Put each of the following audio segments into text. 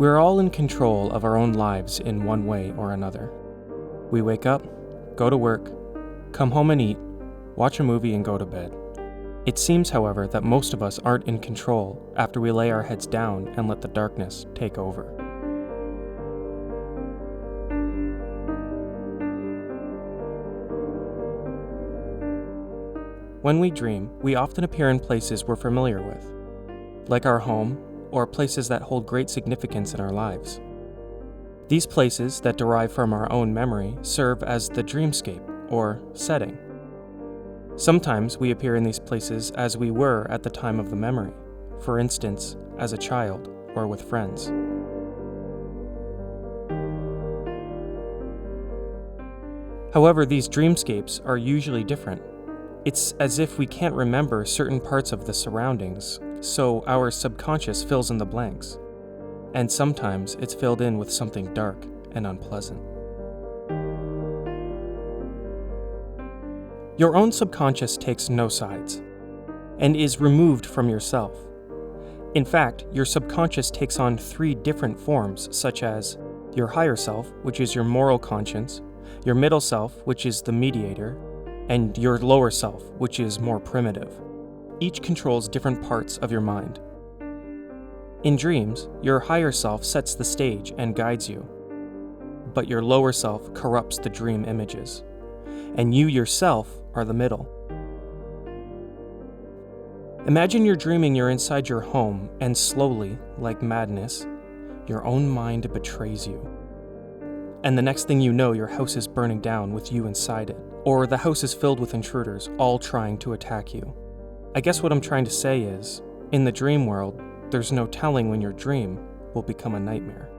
We're all in control of our own lives in one way or another. We wake up, go to work, come home and eat, watch a movie and go to bed. It seems, however, that most of us aren't in control after we lay our heads down and let the darkness take over. When we dream, we often appear in places we're familiar with, like our home or places that hold great significance in our lives. These places that derive from our own memory serve as the dreamscape or setting. Sometimes we appear in these places as we were at the time of the memory, for instance, as a child or with friends. However, these dreamscapes are usually different. It's as if we can't remember certain parts of the surroundings, so our subconscious fills in the blanks. And sometimes it's filled in with something dark and unpleasant. Your own subconscious takes no sides and is removed from yourself. In fact, your subconscious takes on 3 different forms, such as your higher self, which is your moral conscience, your middle self, which is the mediator, and your lower self, which is more primitive. Each controls different parts of your mind. In dreams, your higher self sets the stage and guides you, but your lower self corrupts the dream images, and you yourself are the middle. Imagine you're dreaming you're inside your home, and slowly, like madness, your own mind betrays you. And the next thing you know, your house is burning down with you inside it, or the house is filled with intruders, all trying to attack you. I guess what I'm trying to say is, in the dream world, there's no telling when your dream will become a nightmare.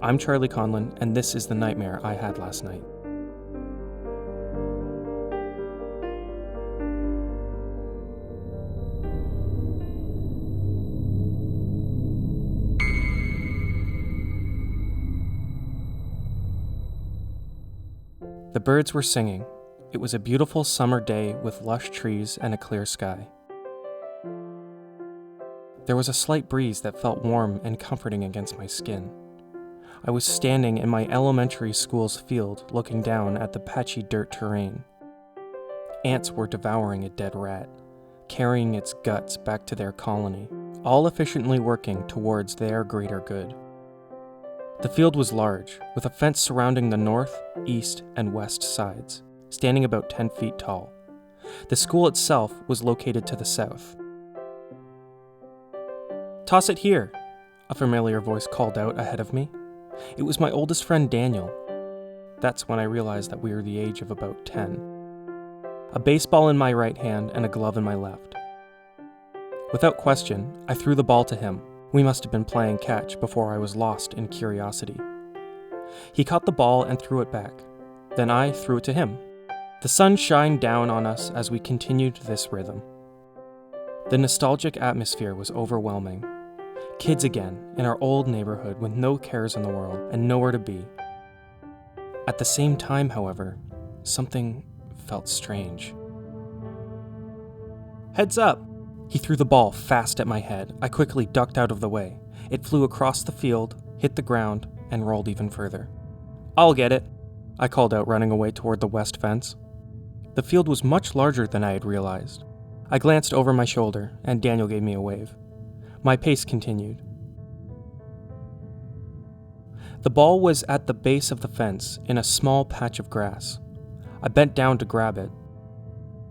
I'm Charlie Conlon, and this is the nightmare I had last night. The birds were singing. It was a beautiful summer day with lush trees and a clear sky. There was a slight breeze that felt warm and comforting against my skin. I was standing in my elementary school's field looking down at the patchy dirt terrain. Ants were devouring a dead rat, carrying its guts back to their colony, all efficiently working towards their greater good. The field was large, with a fence surrounding the north, east, and west sides, standing about 10 feet tall. The school itself was located to the south. "Toss it here," a familiar voice called out ahead of me. It was my oldest friend Daniel. That's when I realized that we were the age of about 10. A baseball in my right hand and a glove in my left. Without question, I threw the ball to him. We must have been playing catch before I was lost in curiosity. He caught the ball and threw it back. Then I threw it to him. The sun shined down on us as we continued this rhythm. The nostalgic atmosphere was overwhelming. Kids again, in our old neighborhood with no cares in the world and nowhere to be. At the same time, however, something felt strange. "Heads up!" He threw the ball fast at my head. I quickly ducked out of the way. It flew across the field, hit the ground, and rolled even further. "I'll get it," I called out, running away toward the west fence. The field was much larger than I had realized. I glanced over my shoulder, and Daniel gave me a wave. My pace continued. The ball was at the base of the fence, in a small patch of grass. I bent down to grab it.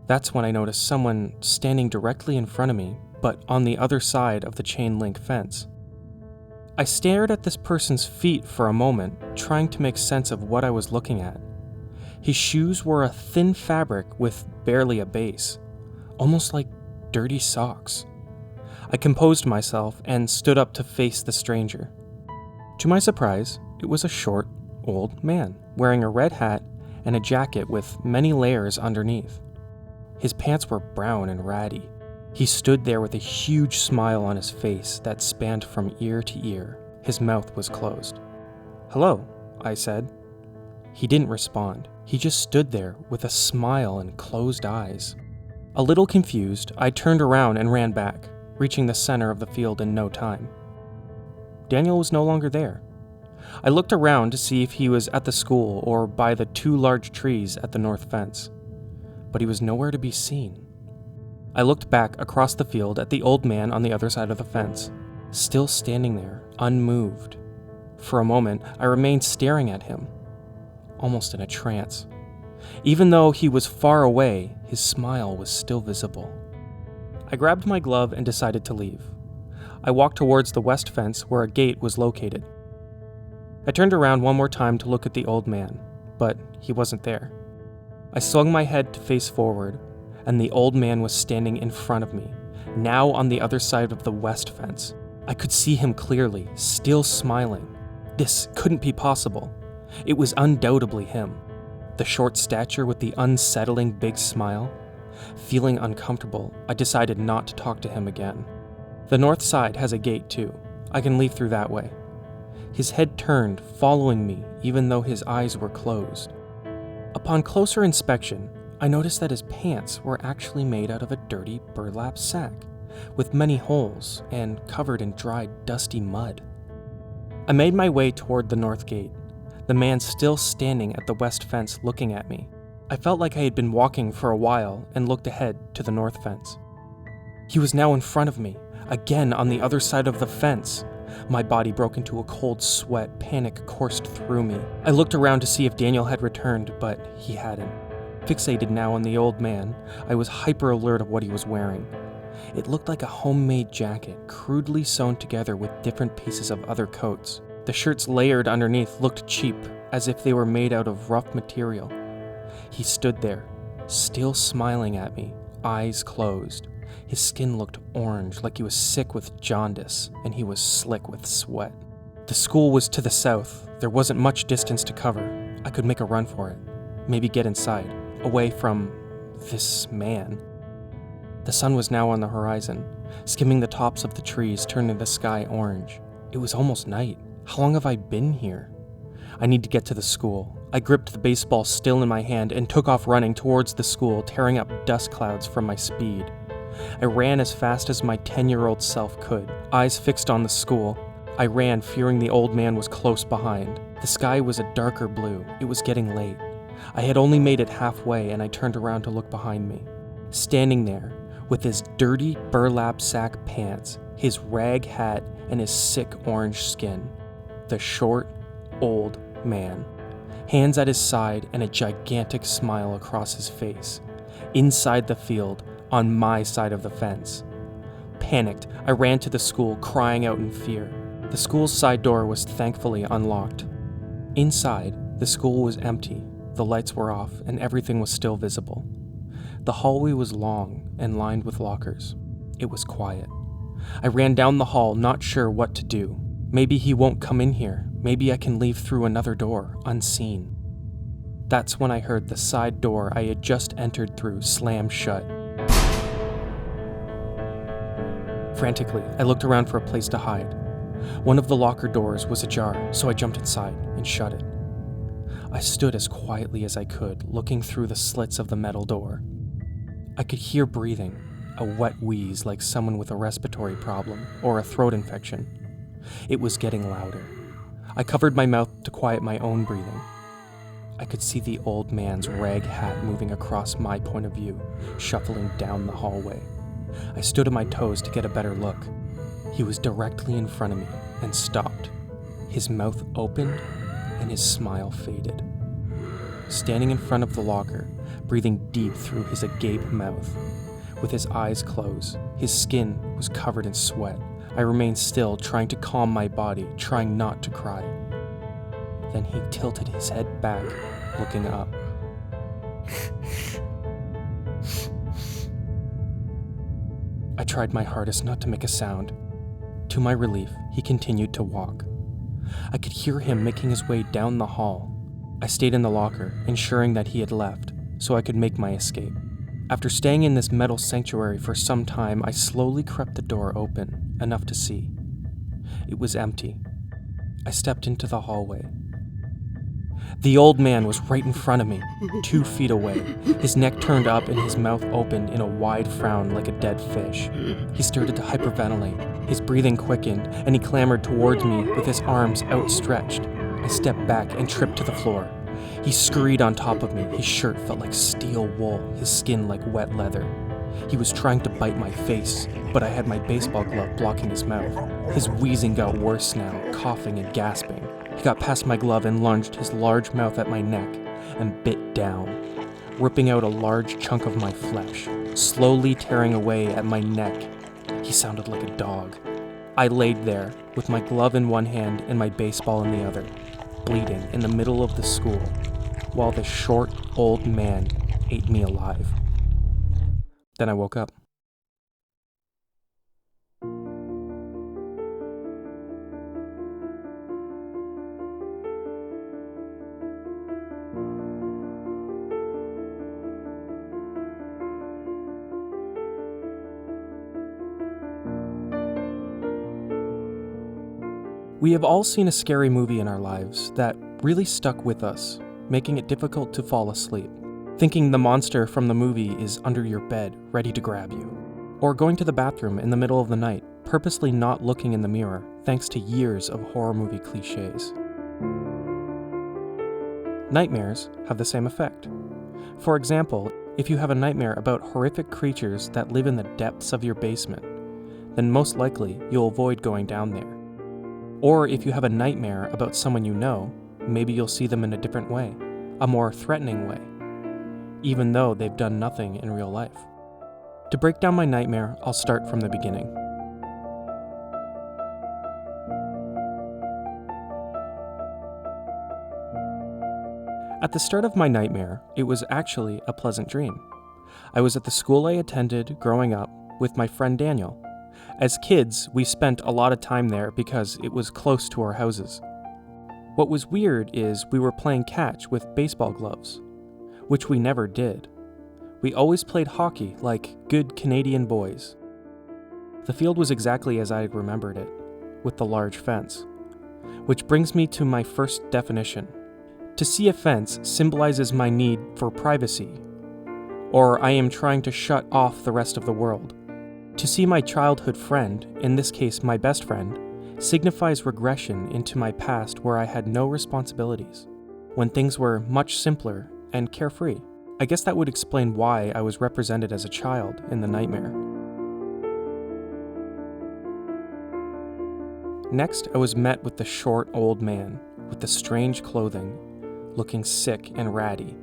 That's when I noticed someone standing directly in front of me, but on the other side of the chain link fence. I stared at this person's feet for a moment, trying to make sense of what I was looking at. His shoes were a thin fabric with barely a base, almost like dirty socks. I composed myself and stood up to face the stranger. To my surprise, it was a short, old man, wearing a red hat and a jacket with many layers underneath. His pants were brown and ratty. He stood there with a huge smile on his face that spanned from ear to ear. His mouth was closed. "Hello," I said. He didn't respond. He just stood there with a smile and closed eyes. A little confused, I turned around and ran back, reaching the center of the field in no time. Daniel was no longer there. I looked around to see if he was at the school or by the 2 large trees at the north fence, but he was nowhere to be seen. I looked back across the field at the old man on the other side of the fence, still standing there, unmoved. For a moment, I remained staring at him, almost in a trance. Even though he was far away, his smile was still visible. I grabbed my glove and decided to leave. I walked towards the west fence where a gate was located. I turned around one more time to look at the old man, but he wasn't there. I swung my head to face forward, and the old man was standing in front of me, now on the other side of the west fence. I could see him clearly, still smiling. This couldn't be possible. It was undoubtedly him. The short stature with the unsettling big smile. Feeling uncomfortable, I decided not to talk to him again. The north side has a gate too. I can leave through that way. His head turned, following me, even though his eyes were closed. Upon closer inspection, I noticed that his pants were actually made out of a dirty burlap sack, with many holes and covered in dried, dusty mud. I made my way toward the north gate, the man still standing at the west fence looking at me. I felt like I had been walking for a while and looked ahead to the north fence. He was now in front of me, again on the other side of the fence. My body broke into a cold sweat, panic coursed through me. I looked around to see if Daniel had returned, but he hadn't. Fixated now on the old man, I was hyper alert of what he was wearing. It looked like a homemade jacket, crudely sewn together with different pieces of other coats. The shirts layered underneath looked cheap, as if they were made out of rough material. He stood there, still smiling at me, eyes closed. His skin looked orange, like he was sick with jaundice, and he was slick with sweat. The school was to the south. There wasn't much distance to cover. I could make a run for it. Maybe get inside, away from this man. The sun was now on the horizon, skimming the tops of the trees, turning the sky orange. It was almost night. How long have I been here? I need to get to the school. I gripped the baseball still in my hand and took off running towards the school, tearing up dust clouds from my speed. I ran as fast as my 10-year-old self could, eyes fixed on the school. I ran, fearing the old man was close behind. The sky was a darker blue. It was getting late. I had only made it halfway, and I turned around to look behind me. Standing there, with his dirty burlap sack pants, his rag hat, and his sick orange skin. The short, old man. Hands at his side and a gigantic smile across his face. Inside the field, on my side of the fence. Panicked, I ran to the school, crying out in fear. The school's side door was thankfully unlocked. Inside, the school was empty. The lights were off, and everything was still visible. The hallway was long and lined with lockers. It was quiet. I ran down the hall, not sure what to do. Maybe he won't come in here. Maybe I can leave through another door, unseen. That's when I heard the side door I had just entered through slam shut. Frantically, I looked around for a place to hide. One of the locker doors was ajar, so I jumped inside and shut it. I stood as quietly as I could, looking through the slits of the metal door. I could hear breathing, a wet wheeze like someone with a respiratory problem or a throat infection. It was getting louder. I covered my mouth to quiet my own breathing. I could see the old man's rag hat moving across my point of view, shuffling down the hallway. I stood on my toes to get a better look. He was directly in front of me and stopped. His mouth opened and his smile faded. Standing in front of the locker, breathing deep through his agape mouth, with his eyes closed, his skin was covered in sweat. I remained still, trying to calm my body, trying not to cry. Then he tilted his head back, looking up. I tried my hardest not to make a sound. To my relief, he continued to walk. I could hear him making his way down the hall. I stayed in the locker, ensuring that he had left, so I could make my escape. After staying in this metal sanctuary for some time, I slowly crept the door open, enough to see. It was empty. I stepped into the hallway. The old man was right in front of me, 2 feet away, his neck turned up and his mouth opened in a wide frown like a dead fish. He started to hyperventilate, his breathing quickened, and he clambered towards me with his arms outstretched. I stepped back and tripped to the floor. He scurried on top of me, his shirt felt like steel wool, his skin like wet leather. He was trying to bite my face, but I had my baseball glove blocking his mouth. His wheezing got worse now, coughing and gasping. He got past my glove and lunged his large mouth at my neck and bit down, ripping out a large chunk of my flesh, slowly tearing away at my neck. He sounded like a dog. I laid there, with my glove in one hand and my baseball in the other, bleeding in the middle of the school, while the short, old man ate me alive. Then I woke up. We have all seen a scary movie in our lives that really stuck with us, making it difficult to fall asleep, thinking the monster from the movie is under your bed, ready to grab you, or going to the bathroom in the middle of the night, purposely not looking in the mirror, thanks to years of horror movie cliches. Nightmares have the same effect. For example, if you have a nightmare about horrific creatures that live in the depths of your basement, then most likely you'll avoid going down there. Or if you have a nightmare about someone you know, maybe you'll see them in a different way, a more threatening way, even though they've done nothing in real life. To break down my nightmare, I'll start from the beginning. At the start of my nightmare, it was actually a pleasant dream. I was at the school I attended growing up with my friend Daniel. As kids, we spent a lot of time there because it was close to our houses. What was weird is we were playing catch with baseball gloves, which we never did. We always played hockey like good Canadian boys. The field was exactly as I remembered it, with the large fence. Which brings me to my first definition. To see a fence symbolizes my need for privacy, or I am trying to shut off the rest of the world. To see my childhood friend, in this case my best friend, signifies regression into my past where I had no responsibilities, when things were much simpler and carefree. I guess that would explain why I was represented as a child in the nightmare. Next, I was met with the short old man, with the strange clothing, looking sick and ratty.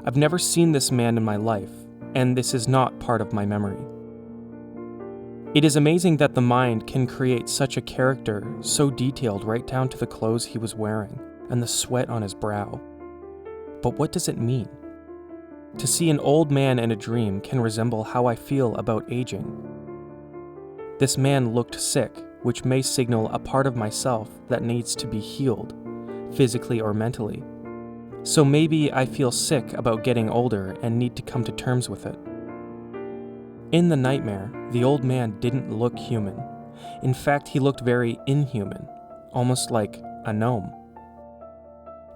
I've never seen this man in my life, and this is not part of my memory. It is amazing that the mind can create such a character so detailed right down to the clothes he was wearing and the sweat on his brow. But what does it mean? To see an old man in a dream can resemble how I feel about aging. This man looked sick, which may signal a part of myself that needs to be healed, physically or mentally. So maybe I feel sick about getting older and need to come to terms with it. In the nightmare, the old man didn't look human. In fact, he looked very inhuman, almost like a gnome.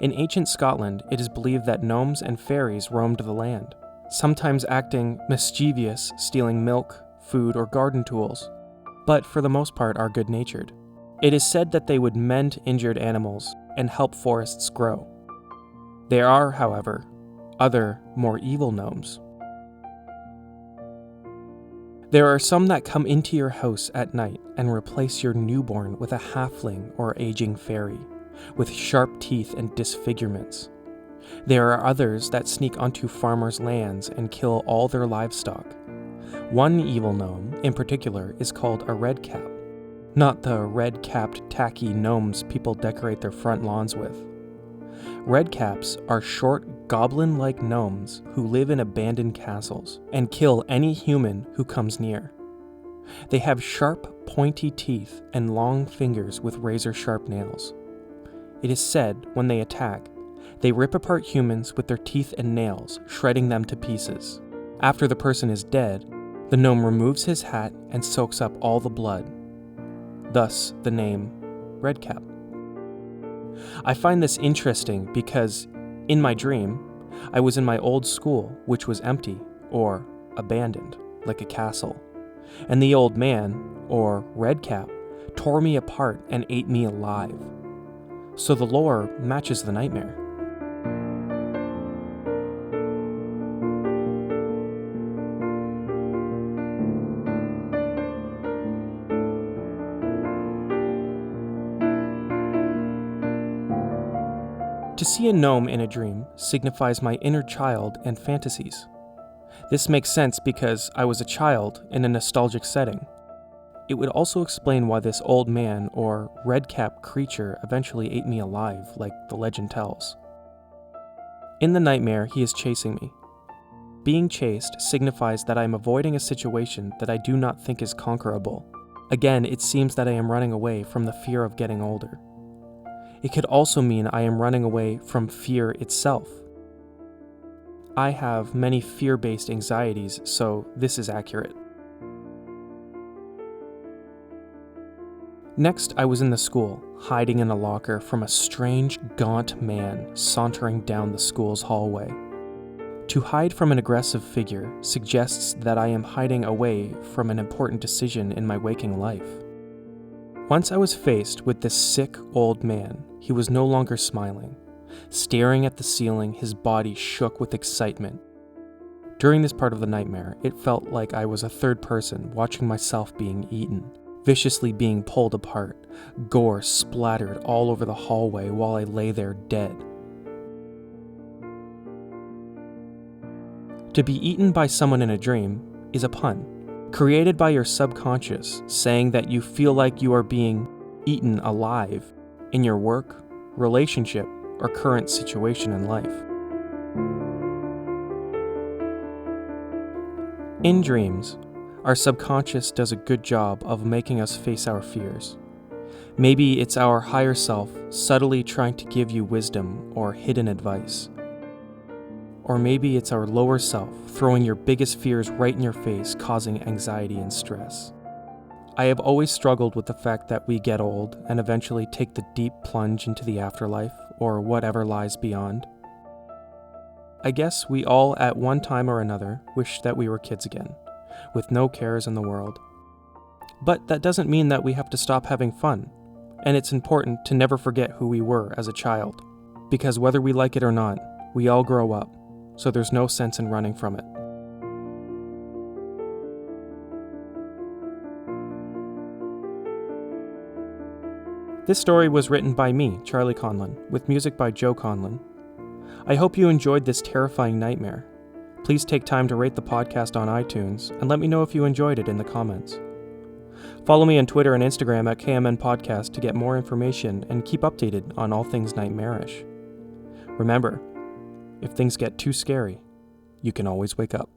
In ancient Scotland, it is believed that gnomes and fairies roamed the land, sometimes acting mischievous, stealing milk, food, or garden tools, but for the most part are good-natured. It is said that they would mend injured animals and help forests grow. There are, however, other, more evil gnomes. There are some that come into your house at night and replace your newborn with a halfling or aging fairy, with sharp teeth and disfigurements. There are others that sneak onto farmers' lands and kill all their livestock. One evil gnome, in particular, is called a redcap, not the red-capped tacky gnomes people decorate their front lawns with. Redcaps are short, goblin-like gnomes who live in abandoned castles and kill any human who comes near. They have sharp, pointy teeth and long fingers with razor-sharp nails. It is said, when they attack, they rip apart humans with their teeth and nails, shredding them to pieces. After the person is dead, the gnome removes his hat and soaks up all the blood. Thus, the name Redcap. I find this interesting because in my dream, I was in my old school, which was empty or abandoned, like a castle, and the old man, or Redcap, tore me apart and ate me alive. So the lore matches the nightmare. To see a gnome in a dream signifies my inner child and fantasies. This makes sense because I was a child in a nostalgic setting. It would also explain why this old man or redcap creature eventually ate me alive, like the legend tells. In the nightmare, he is chasing me. Being chased signifies that I am avoiding a situation that I do not think is conquerable. Again, it seems that I am running away from the fear of getting older. It could also mean I am running away from fear itself. I have many fear-based anxieties, so this is accurate. Next, I was in the school, hiding in a locker from a strange, gaunt man sauntering down the school's hallway. To hide from an aggressive figure suggests that I am hiding away from an important decision in my waking life. Once I was faced with this sick old man, he was no longer smiling. Staring at the ceiling, his body shook with excitement. During this part of the nightmare, it felt like I was a third person watching myself being eaten, viciously being pulled apart, gore splattered all over the hallway while I lay there dead. To be eaten by someone in a dream is a pun, created by your subconscious, saying that you feel like you are being eaten alive in your work, relationship, or current situation in life. In dreams, our subconscious does a good job of making us face our fears. Maybe it's our higher self subtly trying to give you wisdom or hidden advice. Or maybe it's our lower self throwing your biggest fears right in your face, causing anxiety and stress. I have always struggled with the fact that we get old and eventually take the deep plunge into the afterlife or whatever lies beyond. I guess we all at one time or another wish that we were kids again, with no cares in the world. But that doesn't mean that we have to stop having fun, and it's important to never forget who we were as a child, because whether we like it or not, we all grow up, so there's no sense in running from it. This story was written by me, Charlie Conlon, with music by Joe Conlon. I hope you enjoyed this terrifying nightmare. Please take time to rate the podcast on iTunes and let me know if you enjoyed it in the comments. Follow me on Twitter and Instagram at KMN Podcast to get more information and keep updated on all things nightmarish. Remember, if things get too scary, you can always wake up.